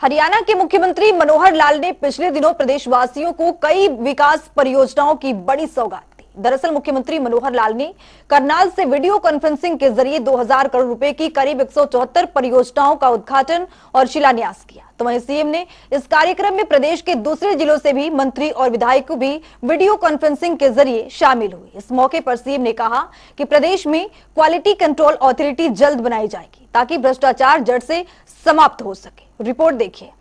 हरियाणा के मुख्यमंत्री मनोहर लाल ने पिछले दिनों प्रदेशवासियों को कई विकास परियोजनाओं की बड़ी सौगात दी। दरअसल मुख्यमंत्री मनोहर लाल ने करनाल से वीडियो कॉन्फ्रेंसिंग के जरिए 2000 करोड़ रुपए की करीब 174 परियोजनाओं का उद्घाटन और शिलान्यास किया। तो वहीं सीएम ने इस कार्यक्रम में प्रदेश के दूसरे जिलों से भी मंत्री और विधायक भी वीडियो कॉन्फ्रेंसिंग के जरिए शामिल हुए। इस मौके पर सीएम ने कहा कि प्रदेश में क्वालिटी कंट्रोल अथॉरिटी जल्द बनाई जाएगी ताकि भ्रष्टाचार जड़ से समाप्त हो सके। रिपोर्ट देखिए।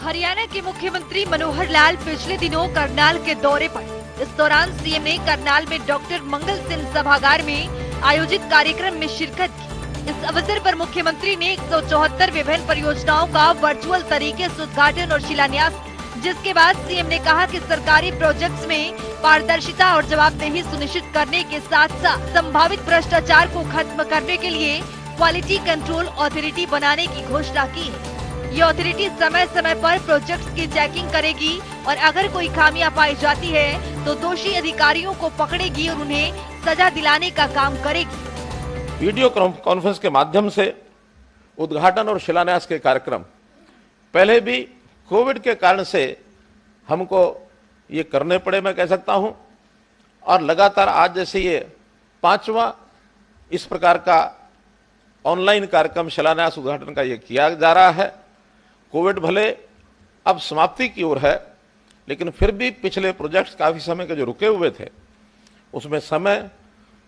हरियाणा के मुख्यमंत्री मनोहर लाल पिछले दिनों करनाल के दौरे पर। इस दौरान सीएम ने करनाल में डॉक्टर मंगल सिंह सभागार में आयोजित कार्यक्रम में शिरकत की। इस अवसर पर मुख्यमंत्री ने 174 विभिन्न परियोजनाओं का वर्चुअल तरीके से उद्घाटन और शिलान्यास, जिसके बाद सीएम ने कहा कि सरकारी प्रोजेक्ट्स में पारदर्शिता और जवाबदेही सुनिश्चित करने के साथ साथ संभावित भ्रष्टाचार को खत्म करने के लिए क्वालिटी कंट्रोल अथॉरिटी बनाने की घोषणा की है। ये अथॉरिटी समय समय पर प्रोजेक्ट्स की चेकिंग करेगी और अगर कोई खामियां पाई जाती है तो दोषी अधिकारियों को पकड़ेगी और उन्हें सजा दिलाने का काम करेगी। वीडियो कॉन्फ्रेंस के माध्यम से उद्घाटन और शिलान्यास के कार्यक्रम पहले भी कोविड के कारण से हमको ये करने पड़े, मैं कह सकता हूं, और लगातार आज जैसे ये 5वां इस प्रकार का ऑनलाइन कार्यक्रम शिलान्यास उद्घाटन का ये किया जा रहा है। कोविड भले अब समाप्ति की ओर है, लेकिन फिर भी पिछले प्रोजेक्ट्स काफी समय के जो रुके हुए थे उसमें समय,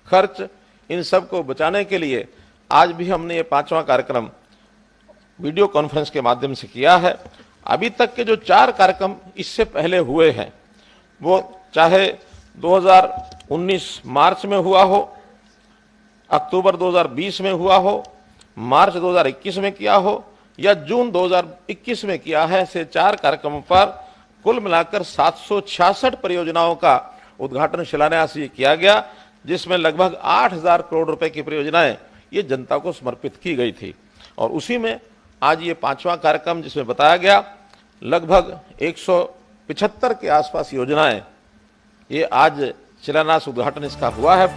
खर्च, इन सब को बचाने के लिए आज भी हमने ये 5वां कार्यक्रम वीडियो कॉन्फ्रेंस के माध्यम से किया है। अभी तक के जो 4 कार्यक्रम इससे पहले हुए हैं, वो चाहे 2019 मार्च में हुआ हो, अक्टूबर 2020 में हुआ हो, मार्च 2021 में किया हो या जून 2021 में किया है, से 4 कार्यक्रमों पर कुल मिलाकर 766 परियोजनाओं का उद्घाटन शिलान्यास ये किया गया, जिसमें लगभग 8000 करोड़ रुपए की परियोजनाएं ये जनता को समर्पित की गई थी। और उसी में आज ये 5वां कार्यक्रम, जिसमें बताया गया लगभग 175 के आसपास योजनाएं, ये आज शिलान्यास उद्घाटन इसका हुआ है।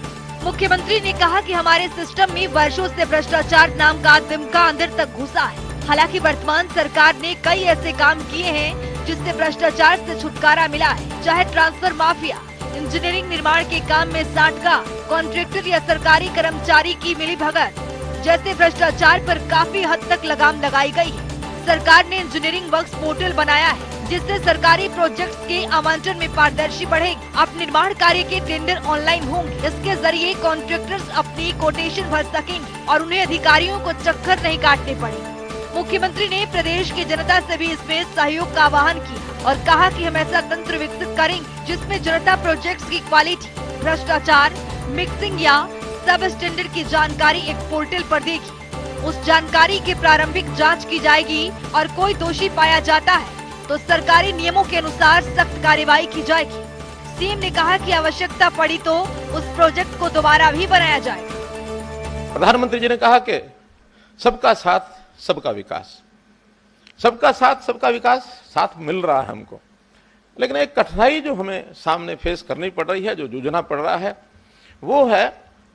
मुख्यमंत्री ने कहा कि हमारे सिस्टम में वर्षों से भ्रष्टाचार नाम का दिमका अंदर तक घुसा है। हालांकि वर्तमान सरकार ने कई ऐसे काम किए हैं जिससे भ्रष्टाचार से छुटकारा मिला है, चाहे ट्रांसफर माफिया, इंजीनियरिंग निर्माण के काम में साठगा, कॉन्ट्रैक्टर या सरकारी कर्मचारी की मिलीभगत जैसे भ्रष्टाचार पर काफी हद तक लगाम लगाई गई है। सरकार ने इंजीनियरिंग वर्क्स पोर्टल बनाया है, जिससे सरकारी प्रोजेक्ट्स के आवंटन में पारदर्शी बढ़ेगी। अब निर्माण कार्य के टेंडर ऑनलाइन होंगे। इसके जरिए कॉन्ट्रैक्टर्स अपनी कोटेशन भर सकेंगे और उन्हें अधिकारियों को चक्कर नहीं काटने पड़ेंगे। मुख्यमंत्री ने प्रदेश की जनता से भी इसमें सहयोग का आह्वान किया और कहा कि हम ऐसा तंत्र विकसित करेंगे जिसमें जनता प्रोजेक्ट्स की क्वालिटी, भ्रष्टाचार, मिक्सिंग या सब स्टैंडर्ड की जानकारी एक पोर्टल पर देगी। उस जानकारी की प्रारंभिक जांच की जाएगी और कोई दोषी पाया जाता है तो सरकारी नियमों के अनुसार सख्त कार्रवाई की जाएगी। सीएम ने कहा कि आवश्यकता पड़ी तो उस प्रोजेक्ट को दोबारा भी बनाया जाएगा। प्रधानमंत्री जी ने कहा कि सबका साथ सबका विकास, सबका साथ सबका विकास साथ मिल रहा है हमको, लेकिन एक कठिनाई जो हमें सामने फेस करनी पड़ रही है, जो जूझना पड़ रहा है, वो है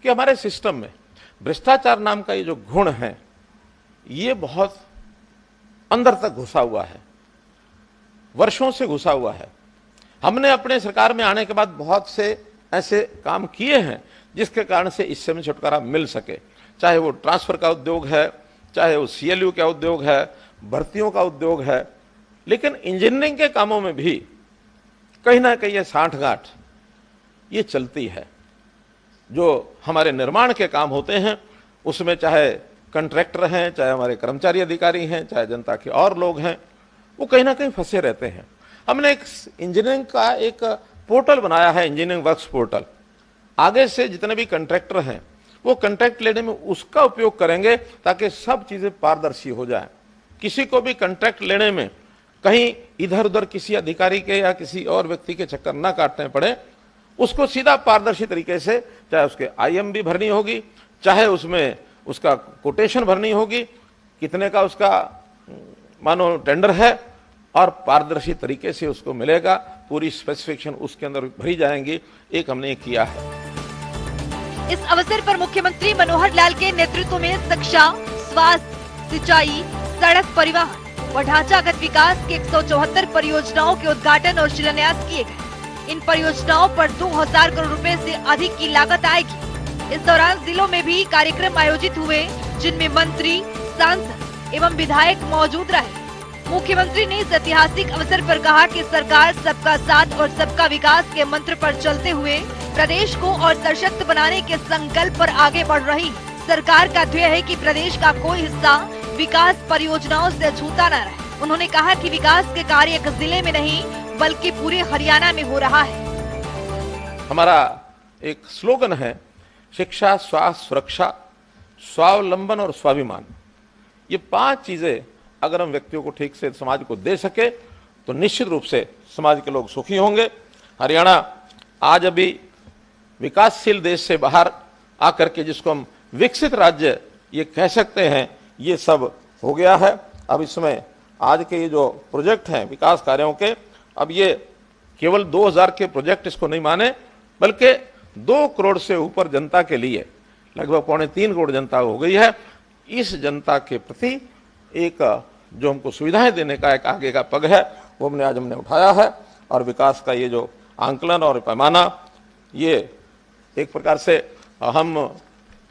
कि हमारे सिस्टम में भ्रष्टाचार नाम का ये जो गुण है, ये बहुत अंदर तक घुसा हुआ है, वर्षों से घुसा हुआ है। हमने अपने सरकार में आने के बाद बहुत से ऐसे काम किए हैं जिसके कारण से इससे हमें छुटकारा मिल सके, चाहे वो ट्रांसफर का उद्योग है, चाहे वो CLU का उद्योग है, भर्तियों का उद्योग है, लेकिन इंजीनियरिंग के कामों में भी कहीं ना कहीं ये साठगांठ ये चलती है। जो हमारे निर्माण के काम होते हैं उसमें चाहे कंट्रैक्टर हैं, चाहे हमारे कर्मचारी अधिकारी हैं, चाहे जनता के और लोग हैं, वो कहीं ना कहीं फंसे रहते हैं। हमने एक इंजीनियरिंग का एक पोर्टल बनाया है, इंजीनियरिंग वर्क्स पोर्टल। आगे से जितने भी कंट्रैक्टर हैं वो कंट्रैक्ट लेने में उसका उपयोग करेंगे ताकि सब चीजें पारदर्शी हो जाए। किसी को भी कंट्रैक्ट लेने में कहीं इधर उधर किसी अधिकारी के या किसी और व्यक्ति के चक्कर ना काटने पड़े, उसको सीधा पारदर्शी तरीके से, चाहे उसके IM भी भरनी होगी, चाहे उसमें उसका कोटेशन भरनी होगी, कितने का उसका मानो टेंडर है, और पारदर्शी तरीके से उसको मिलेगा, पूरी स्पेसिफिकेशन उसके अंदर भरी जाएंगी। एक हमने किया है। इस अवसर पर मुख्यमंत्री मनोहर लाल के नेतृत्व में शिक्षा, स्वास्थ्य, सिंचाई, सड़क परिवहन व ढांचागत विकास की 174 परियोजनाओं के उद्घाटन और शिलान्यास किए गए। इन परियोजनाओं पर 2000 करोड़ रुपए से अधिक की लागत आएगी। इस दौरान जिलों में भी कार्यक्रम आयोजित हुए, जिनमें मंत्री, सांसद एवं विधायक मौजूद रहे। मुख्यमंत्री ने इस ऐतिहासिक अवसर पर कहा कि सरकार सबका साथ और सबका विकास के मंत्र पर चलते हुए प्रदेश को और सशक्त बनाने के संकल्प पर आगे बढ़ रही है। सरकार का ध्येय है कि प्रदेश का कोई हिस्सा विकास परियोजनाओं से छूटा न रहे। उन्होंने कहा कि विकास के कार्य एक जिले में नहीं बल्कि पूरे हरियाणा में हो रहा है। हमारा एक स्लोगन है, शिक्षा, स्वास्थ्य, सुरक्षा, स्वावलंबन और स्वाभिमान। ये 5 चीजें अगर हम व्यक्तियों को ठीक से समाज को दे सके तो निश्चित रूप से समाज के लोग सुखी होंगे। हरियाणा आज अभी विकासशील देश से बाहर आकर के जिसको हम विकसित राज्य ये कह सकते हैं, ये सब हो गया है। अब इसमें आज के ये जो प्रोजेक्ट हैं विकास कार्यों के, अब ये केवल 2000 के प्रोजेक्ट इसको नहीं माने, बल्कि 2 करोड़ से ऊपर जनता के लिए, लगभग 2.25 करोड़ जनता हो गई है। इस जनता के प्रति एक जो हमको सुविधाएं देने का एक आगे का पग है, वो हमने उठाया है। और विकास का ये जो आंकलन और पैमाना, ये एक प्रकार से हम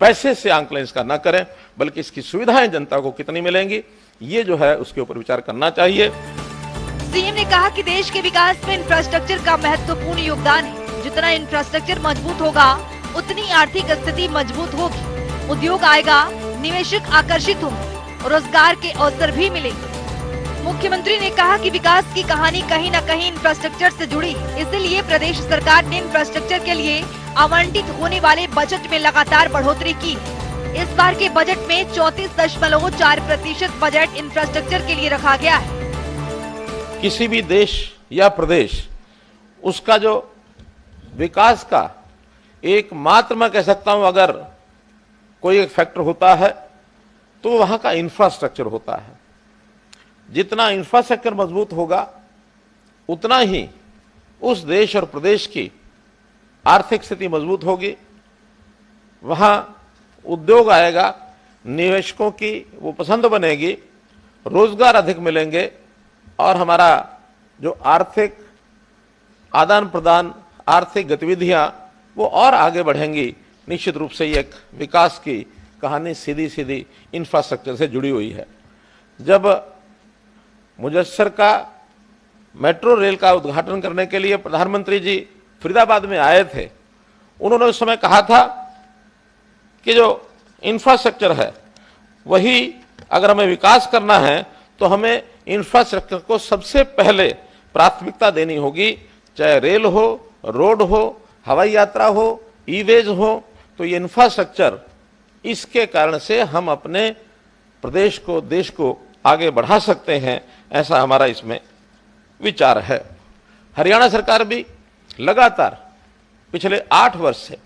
पैसे से आंकलन इसका न करें, बल्कि इसकी सुविधाएं जनता को कितनी मिलेंगी, ये जो है उसके ऊपर विचार करना चाहिए। सीएम ने कहा कि देश के विकास में इंफ्रास्ट्रक्चर का महत्वपूर्ण योगदान है। जितना इंफ्रास्ट्रक्चर मजबूत होगा, उतनी आर्थिक स्थिति मजबूत होगी, उद्योग आएगा, निवेशक आकर्षित होंगे, रोजगार के अवसर भी मिलेंगे। मुख्यमंत्री ने कहा कि विकास की कहानी कहीं न कहीं इंफ्रास्ट्रक्चर से जुड़ी है। इसलिए प्रदेश सरकार ने इंफ्रास्ट्रक्चर के लिए आवंटित होने वाले बजट में लगातार बढ़ोतरी की है। इस बार के बजट में 34.4% बजट इंफ्रास्ट्रक्चर के लिए रखा गया है। किसी भी देश या प्रदेश, उसका जो विकास का एकमात्र मैं कह सकता हूं अगर कोई एक फैक्टर होता है तो वहां का इंफ्रास्ट्रक्चर होता है। जितना इंफ्रास्ट्रक्चर मजबूत होगा, उतना ही उस देश और प्रदेश की आर्थिक स्थिति मजबूत होगी, वहां उद्योग आएगा, निवेशकों की वो पसंद बनेगी, रोजगार अधिक मिलेंगे और हमारा जो आर्थिक आदान प्रदान, आर्थिक गतिविधियां वो और आगे बढ़ेंगी। निश्चित रूप से ये एक विकास की कहानी सीधी सीधी इंफ्रास्ट्रक्चर से जुड़ी हुई है। जब मुजस्सर का मेट्रो रेल का उद्घाटन करने के लिए प्रधानमंत्री जी फरीदाबाद में आए थे, उन्होंने उस समय कहा था कि जो इंफ्रास्ट्रक्चर है वही अगर हमें विकास करना है तो हमें इंफ्रास्ट्रक्चर को सबसे पहले प्राथमिकता देनी होगी, चाहे रेल हो, रोड हो, हवाई यात्रा हो, ई-वेज हो। तो ये इंफ्रास्ट्रक्चर, इसके कारण से हम अपने प्रदेश को, देश को आगे बढ़ा सकते हैं, ऐसा हमारा इसमें विचार है। हरियाणा सरकार भी लगातार पिछले 8 वर्ष से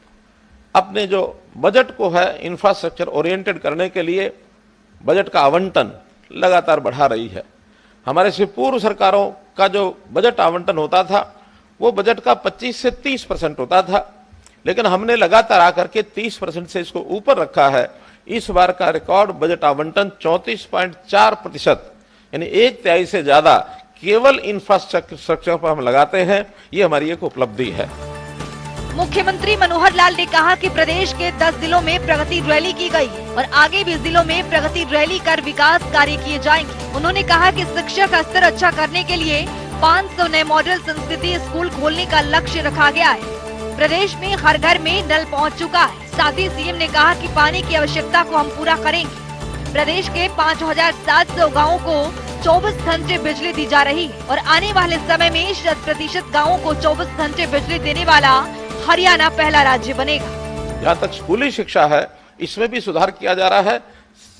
अपने जो बजट को है इंफ्रास्ट्रक्चर ओरिएंटेड करने के लिए बजट का आवंटन लगातार बढ़ा रही है। हमारे से पूर्व सरकारों का जो बजट आवंटन होता था वो बजट का 25 से 30% होता था, लेकिन हमने लगातार आकर के 30% से इसको ऊपर रखा है। इस बार का रिकॉर्ड बजट आवंटन 34.4%, यानी 1/3 से ज्यादा केवल इंफ्रास्ट्रक्चर पर हम लगाते हैं। ये हमारी एक उपलब्धि है। मुख्यमंत्री मनोहर लाल ने कहा कि प्रदेश के 10 जिलों में प्रगति रैली की गई है और आगे भी जिलों में प्रगति रैली कर विकास कार्य किए जाएंगे। उन्होंने कहा कि शिक्षा का स्तर अच्छा करने के लिए 500 नए मॉडल संस्कृति स्कूल खोलने का लक्ष्य रखा गया है। प्रदेश में हर घर में नल पहुंच चुका है। साथ ही सीएम ने कहा कि पानी की आवश्यकता को हम पूरा करेंगे। प्रदेश के 5700 गाँवों को 24 घंटे बिजली दी जा रही है और आने वाले समय में 100% गाँवों को 24 घंटे बिजली देने वाला हरियाणा पहला राज्य बनेगा। जहाँ तक स्कूली शिक्षा है, इसमें भी सुधार किया जा रहा है।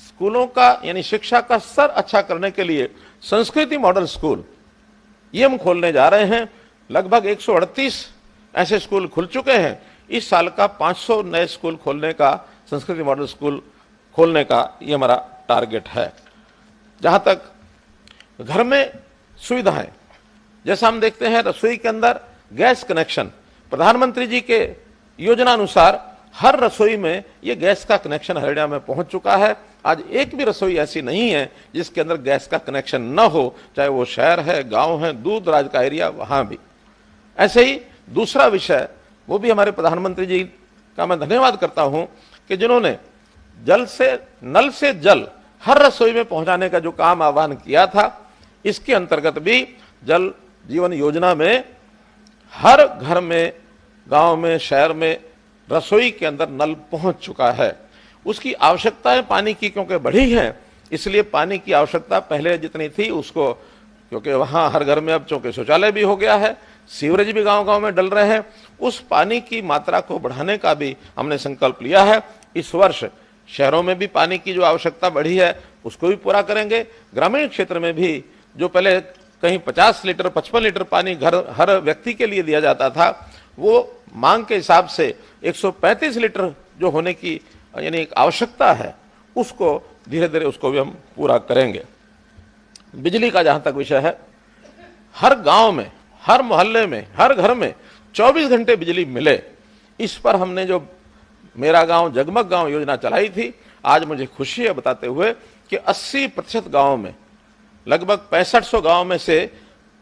स्कूलों का यानी शिक्षा का स्तर अच्छा करने के लिए संस्कृति मॉडल स्कूल ये हम खोलने जा रहे हैं। लगभग 138 ऐसे स्कूल खुल चुके हैं। इस साल का 500 नए स्कूल खोलने का, संस्कृति मॉडल स्कूल खोलने का ये हमारा टारगेट है। जहां तक घर में सुविधाएं, जैसा हम देखते हैं रसोई के अंदर गैस कनेक्शन, प्रधानमंत्री जी के योजना अनुसार हर रसोई में ये गैस का कनेक्शन हरियाणा में पहुंच चुका है। आज एक भी रसोई ऐसी नहीं है जिसके अंदर गैस का कनेक्शन न हो, चाहे वो शहर है, गांव है, दूर दराज का एरिया, वहां भी। ऐसे ही दूसरा विषय, वो भी हमारे प्रधानमंत्री जी का मैं धन्यवाद करता हूं कि जिन्होंने नल से जल हर रसोई में पहुंचाने का जो काम आह्वान किया था, इसके अंतर्गत भी जल जीवन योजना में हर घर में, गांव में, शहर में रसोई के अंदर नल पहुंच चुका है। उसकी आवश्यकताएं पानी की क्योंकि बढ़ी हैं, इसलिए पानी की आवश्यकता पहले जितनी थी उसको, क्योंकि वहां हर घर में अब चूंकि शौचालय भी हो गया है, सीवरेज भी गांव-गांव में डल रहे हैं, उस पानी की मात्रा को बढ़ाने का भी हमने संकल्प लिया है। इस वर्ष शहरों में भी पानी की जो आवश्यकता बढ़ी है उसको भी पूरा करेंगे। ग्रामीण क्षेत्र में भी जो पहले कहीं 50 लीटर 55 लीटर पानी हर व्यक्ति के लिए दिया जाता था, वो मांग के हिसाब से 135 लीटर जो होने की यानी एक आवश्यकता है, उसको धीरे धीरे उसको भी हम पूरा करेंगे। बिजली का जहां तक विषय है, हर गांव में, हर मोहल्ले में, हर घर में 24 घंटे बिजली मिले, इस पर हमने जो मेरा गांव जगमग गांव योजना चलाई थी, आज मुझे खुशी है बताते हुए कि 80% गांव में, लगभग 6500 गांव में से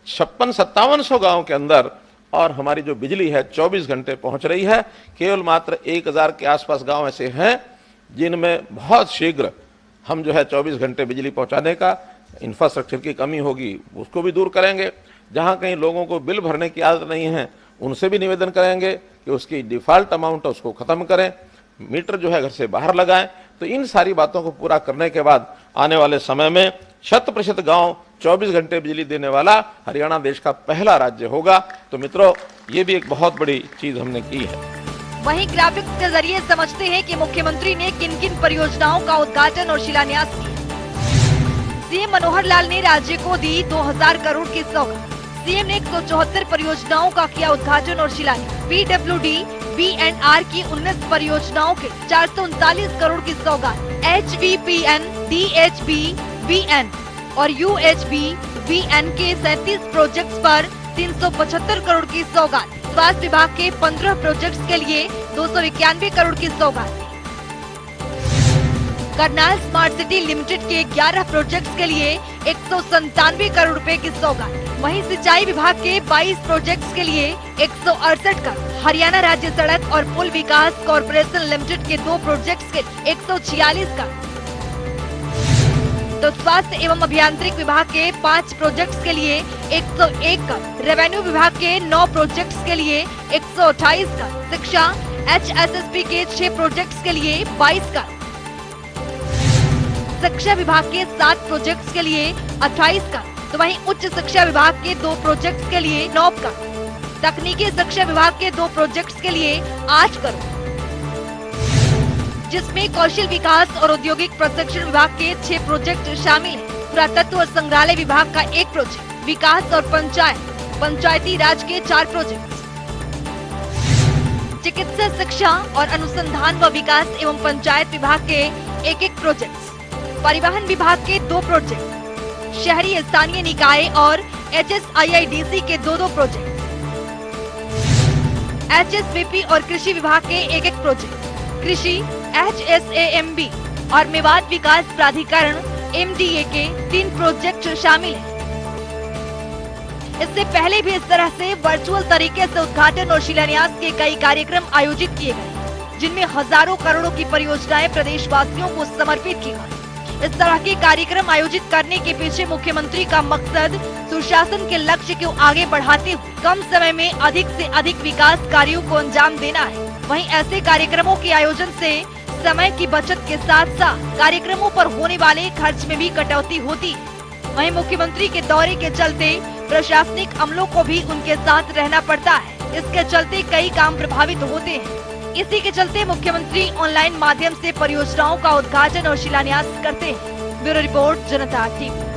5600-5700 गांव के अंदर और हमारी जो बिजली है 24 घंटे पहुंच रही है। केवल मात्र 1000 के आसपास गांव ऐसे हैं जिनमें बहुत शीघ्र हम जो है 24 घंटे बिजली पहुंचाने का, इंफ्रास्ट्रक्चर की कमी होगी उसको भी दूर करेंगे। जहां कहीं लोगों को बिल भरने की आदत नहीं है, उनसे भी निवेदन करेंगे कि उसकी डिफॉल्ट अमाउंट है उसको खत्म करें, मीटर जो है घर से बाहर लगाएं। तो इन सारी बातों को पूरा करने के बाद आने वाले समय में 100% गांव 24 घंटे बिजली देने वाला हरियाणा देश का पहला राज्य होगा। तो मित्रों, ये भी एक बहुत बड़ी चीज हमने की है। वहीं ग्राफिक्स के जरिए समझते हैं कि मुख्यमंत्री ने किन किन परियोजनाओं का उद्घाटन और शिलान्यास किया। सीएम मनोहर लाल ने राज्य को दी 2000 करोड़ की सौगात। सीएम ने 174 परियोजनाओं का किया उद्घाटन और शिलान्यास। PWD, B&R की 19 परियोजनाओं के 439 करोड़ की सौगात। HVPN, DHB, BN और UHB, BN के 37 प्रोजेक्ट्स पर 375 करोड़ की सौगात। स्वास्थ्य विभाग के 15 प्रोजेक्ट्स के लिए 291 करोड़ की सौगात। करनाल स्मार्ट सिटी लिमिटेड के 11 प्रोजेक्ट्स के लिए 197 करोड़ रुपए की सौगात। वहीं सिंचाई विभाग के 22 प्रोजेक्ट्स के लिए 168 करोड़। हरियाणा राज्य सड़क और पुल विकास कॉरपोरेशन लिमिटेड के 2 प्रोजेक्ट्स के 146 करोड़। तो स्वास्थ्य एवं अभियांत्रिक विभाग के 5 प्रोजेक्ट्स के लिए 101 करोड़। रेवेन्यू विभाग के 9 प्रोजेक्ट्स के लिए 128 करोड़। शिक्षा HSSP के 6 प्रोजेक्ट्स के लिए 22 करोड़। शिक्षा विभाग के 7 प्रोजेक्ट्स के लिए 28 करोड़। तो वहीं उच्च शिक्षा विभाग के 2 प्रोजेक्ट्स के लिए 9 करोड़। तकनीकी शिक्षा विभाग के 2 प्रोजेक्ट्स के लिए 8 करोड़, जिसमें कौशल विकास और औद्योगिक प्रशिक्षण विभाग के 6 प्रोजेक्ट शामिल हैं। पुरातत्व और संग्रहालय विभाग का 1 प्रोजेक्ट, विकास और पंचायती राज के 4 प्रोजेक्ट, चिकित्सा शिक्षा और अनुसंधान व विकास एवं पंचायत विभाग के 1-1 प्रोजेक्ट, परिवहन विभाग के 2 प्रोजेक्ट, शहरी स्थानीय निकाय और HSIIDC के 2-2 प्रोजेक्ट, HSVP और कृषि विभाग के 1-1 प्रोजेक्ट, कृषि HSAMB और मेवात विकास प्राधिकरण MDA के 3 प्रोजेक्ट शामिल हैं। इससे पहले भी इस तरह से वर्चुअल तरीके से उद्घाटन और शिलान्यास के कई कार्यक्रम आयोजित किए गए, जिनमें हजारों करोड़ों की परियोजनाएं प्रदेशवासियों को समर्पित की गई। इस तरह के कार्यक्रम आयोजित करने के पीछे मुख्यमंत्री का मकसद सुशासन के लक्ष्य को आगे बढ़ाते हुए कम समय में अधिक से अधिक विकास कार्यों को अंजाम देना है। वहीं ऐसे कार्यक्रमों के आयोजन से समय की बचत के साथ साथ कार्यक्रमों पर होने वाले खर्च में भी कटौती होती है। वहीं मुख्यमंत्री के दौरे के चलते प्रशासनिक अमलों को भी उनके साथ रहना पड़ता है। इसके चलते कई काम प्रभावित होते हैं। इसी के चलते मुख्यमंत्री ऑनलाइन माध्यम से परियोजनाओं का उद्घाटन और शिलान्यास करते हैं। ब्यूरो रिपोर्ट, जनता टीवी।